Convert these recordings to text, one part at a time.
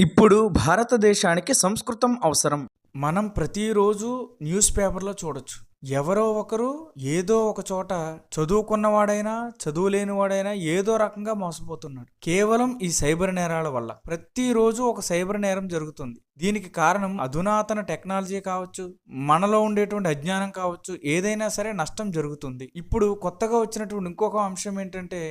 ఇప్పుడు భారతదేశానికి సంస్కృతం అవసరం. మనం ప్రతిరోజు న్యూస్ పేపర్లో చూడొచ్చు. ఎవరో ఒకరు ఏదో ఒక చోట చదువుకున్నవాడైనా చదువులేనివాడైనా ఏదో రకంగా మోసపోతున్నాడు. కేవలం ఈ సైబర్ నేరాల వల్ల ప్రతిరోజు ఒక సైబర్ నేరం జరుగుతుంది. దీనికి కారణం అధునాతన టెక్నాలజీ కావచ్చు, మనలో ఉండేటువంటి అజ్ఞానం కావచ్చు, ఏదైనా సరే నష్టం జరుగుతుంది. ఇప్పుడు కొత్తగా వచ్చినటువంటి ఇంకొక అంశం ఏంటంటే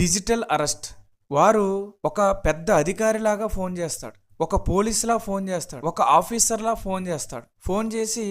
డిజిటల్ అరెస్ట్. వారు ఒక పెద్ద అధికారిలాగా ఫోన్ చేస్తాడు, ఒక పోలీసులా ఫోన్ చేస్తాడు, ఒక ఆఫీసర్లా ఫోన్ చేస్తాడు. ఫోన్ చేసి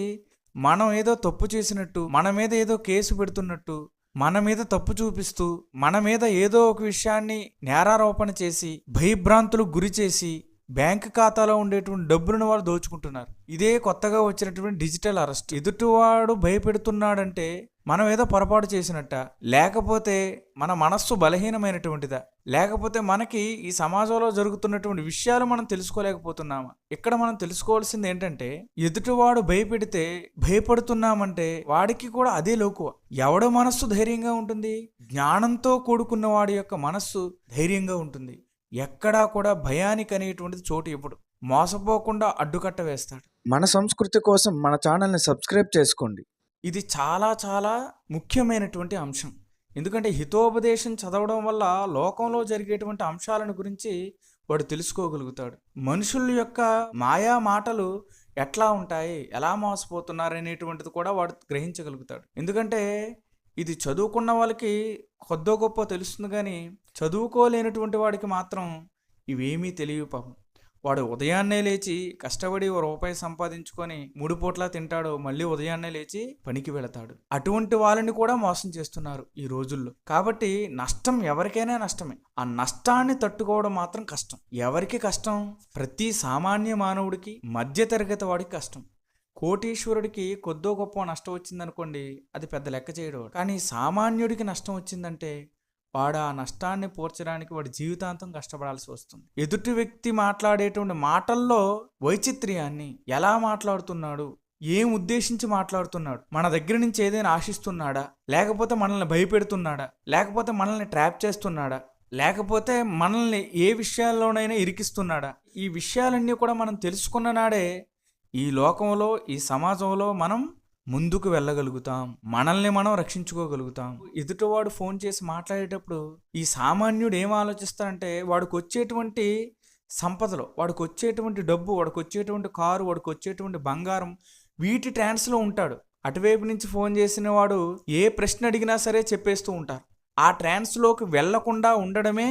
మనం ఏదో తప్పు చేసినట్టు, మన మీద ఏదో కేసు పెడుతున్నట్టు, మన మీద తప్పు చూపిస్తూ, మన మీద ఏదో ఒక విషయాన్ని నేరారోపణ చేసి భయభ్రాంతులకు గురి చేసి బ్యాంక్ ఖాతాలో ఉండేటువంటి డబ్బులను వాళ్ళు దోచుకుంటున్నారు. ఇదే కొత్తగా వచ్చినటువంటి డిజిటల్ అరెస్ట్. ఎదుటివాడు భయపెడుతున్నాడంటే మనం ఏదో పొరపాటు చేసినట్ట, లేకపోతే మన మనస్సు బలహీనమైనటువంటిదా, లేకపోతే మనకి ఈ సమాజంలో జరుగుతున్నటువంటి విషయాలు మనం తెలుసుకోలేకపోతున్నామా? ఇక్కడ మనం తెలుసుకోవాల్సింది ఏంటంటే ఎదుటివాడు భయపెడితే భయపడుతున్నామంటే వాడికి కూడా అదే లోకువ. ఎవడ మనస్సు ధైర్యంగా ఉంటుంది? జ్ఞానంతో కూడుకున్న వాడి యొక్క మనస్సు ధైర్యంగా ఉంటుంది. ఎక్కడా కూడా భయానికి అనేటువంటిది చోటు ఇవ్వడు. మోసపోకుండా అడ్డుకట్ట వేస్తాడు. మన సంస్కృతి కోసం మన ఛానల్ని సబ్స్క్రైబ్ చేసుకోండి. ఇది చాలా చాలా ముఖ్యమైనటువంటి అంశం. ఎందుకంటే హితోపదేశం చదవడం వల్ల లోకంలో జరిగేటువంటి అంశాలను గురించి వాడు తెలుసుకోగలుగుతాడు. మనుషుల యొక్క మాయా మాటలు ఎట్లా ఉంటాయి, ఎలా మోసపోతున్నారు అనేటువంటిది కూడా వాడు గ్రహించగలుగుతాడు. ఎందుకంటే ఇది చదువుకున్న వాళ్ళకి కొద్దో గొప్ప తెలుస్తుంది, కానీ చదువుకోలేనటువంటి వాడికి మాత్రం ఇవేమీ తెలియవు. పాపం వాడు ఉదయాన్నే లేచి కష్టపడి ఓ రూపాయి సంపాదించుకొని 3 పూట్లా తింటాడు, మళ్ళీ ఉదయాన్నే లేచి పనికి వెళతాడు. అటువంటి వాళ్ళని కూడా మోసం చేస్తున్నారు ఈ రోజుల్లో. కాబట్టి నష్టం ఎవరికైనా నష్టమే. ఆ నష్టాన్ని తట్టుకోవడం మాత్రం కష్టం. ఎవరికి కష్టం? ప్రతి సామాన్య మానవుడికి, మధ్యతరగతి వాడికి కష్టం. కోటీశ్వరుడికి కొద్దో గొప్ప నష్టం వచ్చిందనుకోండి, అది పెద్ద లెక్క చేయడు. కానీ సామాన్యుడికి నష్టం వచ్చిందంటే వాడు ఆ నష్టాన్ని పూడ్చడానికి వాడి జీవితాంతం కష్టపడాల్సి వస్తుంది. ఎదుటి వ్యక్తి మాట్లాడేటువంటి మాటల్లో వైచిత్ర్యాన్ని, ఎలా మాట్లాడుతున్నాడు, ఏం ఉద్దేశించి మాట్లాడుతున్నాడు, మన దగ్గర నుంచి ఏదైనా ఆశిస్తున్నాడా, లేకపోతే మనల్ని భయపెడుతున్నాడా, లేకపోతే మనల్ని ట్రాప్ చేస్తున్నాడా, లేకపోతే మనల్ని ఏ విషయాల్లోనైనా ఇరికిస్తున్నాడా, ఈ విషయాలన్నీ కూడా మనం తెలుసుకున్న నాడే ఈ లోకంలో, ఈ సమాజంలో మనం ముందుకు వెళ్ళగలుగుతాం, మనల్ని మనం రక్షించుకోగలుగుతాం. ఎదుటివాడు ఫోన్ చేసి మాట్లాడేటప్పుడు ఈ సామాన్యుడు ఏం ఆలోచిస్తాడంటే వాడికి వచ్చేటువంటి సంపదలో, వాడికి వచ్చేటువంటి డబ్బు, వాడికి వచ్చేటువంటి కారు, వాడికి వచ్చేటువంటి బంగారం, వీటి ట్రాన్స్లో ఉంటాడు. అటువైపు నుంచి ఫోన్ చేసిన వాడు ఏ ప్రశ్న అడిగినా సరే చెప్పేస్తూ ఉంటారు. ఆ ట్రాన్స్లోకి వెళ్లకుండా ఉండడమే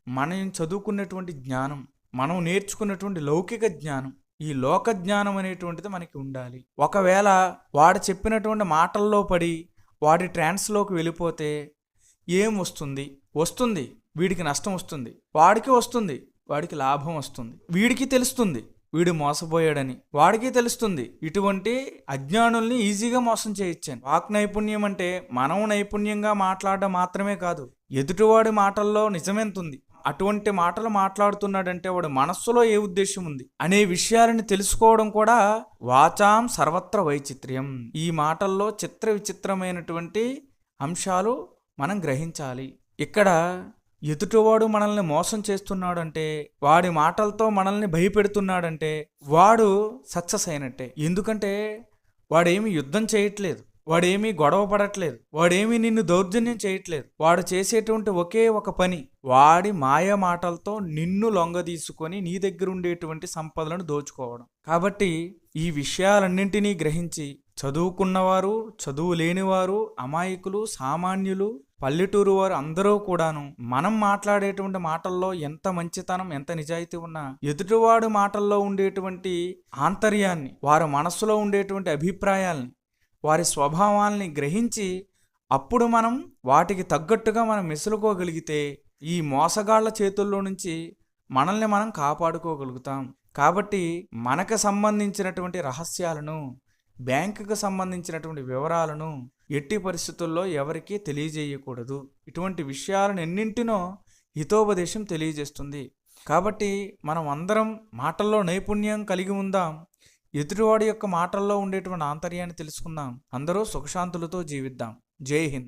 మనం చదువుకున్నటువంటి జ్ఞానం, మనం నేర్చుకున్నటువంటి లౌకిక జ్ఞానం. ఈ లోక జ్ఞానం అనేటువంటిది మనకి ఉండాలి. ఒకవేళ వాడు చెప్పినటువంటి మాటల్లో పడి వాడి ట్రాన్స్లోకి వెళ్ళిపోతే ఏం వస్తుంది? వీడికి నష్టం వస్తుంది, వాడికి వస్తుంది, వాడికి లాభం వస్తుంది. వీడికి తెలుస్తుంది వీడు మోసపోయాడని, వాడికి తెలుస్తుంది ఇటువంటి అజ్ఞానుల్ని ఈజీగా మోసం చేయొచ్చని. వాక్ నైపుణ్యం అంటే మనం నైపుణ్యంగా మాట్లాడడం మాత్రమే కాదు, ఎదుటివాడి మాటల్లో నిజమెంతుంది, అటువంటి మాటలు మాట్లాడుతున్నాడంటే వాడు మనస్సులో ఏ ఉద్దేశం ఉంది అనే విషయాలని తెలుసుకోవడం కూడా వాచాం సర్వత్ర వైచిత్ర్యం. ఈ మాటల్లో చిత్ర విచిత్రమైనటువంటి అంశాలు మనం గ్రహించాలి. ఇక్కడ ఎదుటివాడు మనల్ని మోసం చేస్తున్నాడంటే, వాడి మాటలతో మనల్ని భయపెడుతున్నాడంటే వాడు సక్సెస్ అయినట్టే. ఎందుకంటే వాడేమి యుద్ధం చేయట్లేదు, వాడేమీ గొడవ పడట్లేదు, వాడేమీ నిన్ను దౌర్జన్యం చేయట్లేదు. వాడు చేసేటువంటి ఒకే ఒక పని, వాడి మాయ మాటలతో నిన్ను లొంగదీసుకొని నీ దగ్గర ఉండేటువంటి సంపదలను దోచుకోవడం. కాబట్టి ఈ విషయాలన్నింటినీ గ్రహించి చదువుకున్నవారు, చదువు లేనివారు, అమాయకులు, సామాన్యులు, పల్లెటూరు వారు అందరూ కూడాను మనం మాట్లాడేటువంటి మాటల్లో ఎంత మంచితనం, ఎంత నిజాయితీ ఉన్నా ఎదుటివాడు మాటల్లో ఉండేటువంటి ఆంతర్యాన్ని, వారి మనస్సులో ఉండేటువంటి అభిప్రాయాల్ని, వారి స్వభావాల్ని గ్రహించి అప్పుడు మనం వాటికి తగ్గట్టుగా మనం మెసులుకోగలిగితే ఈ మోసగాళ్ల చేతుల్లో నుంచి మనల్ని మనం కాపాడుకోగలుగుతాం. కాబట్టి మనకు సంబంధించినటువంటి రహస్యాలను, బ్యాంకుకు సంబంధించినటువంటి వివరాలను ఎట్టి పరిస్థితుల్లో ఎవరికీ తెలియజేయకూడదు. ఇటువంటి విషయాలను ఎన్నింటినో హితోపదేశం తెలియజేస్తుంది. కాబట్టి మనం అందరం మాటల్లో నైపుణ్యం కలిగి ఉందాం. ఎదుటివాడి యొక్క మాటల్లో ఉండేటువంటి ఆంతర్యాన్ని తెలుసుకుందాం. అందరూ సుఖశాంతులతో జీవిద్దాం. జై హింద్.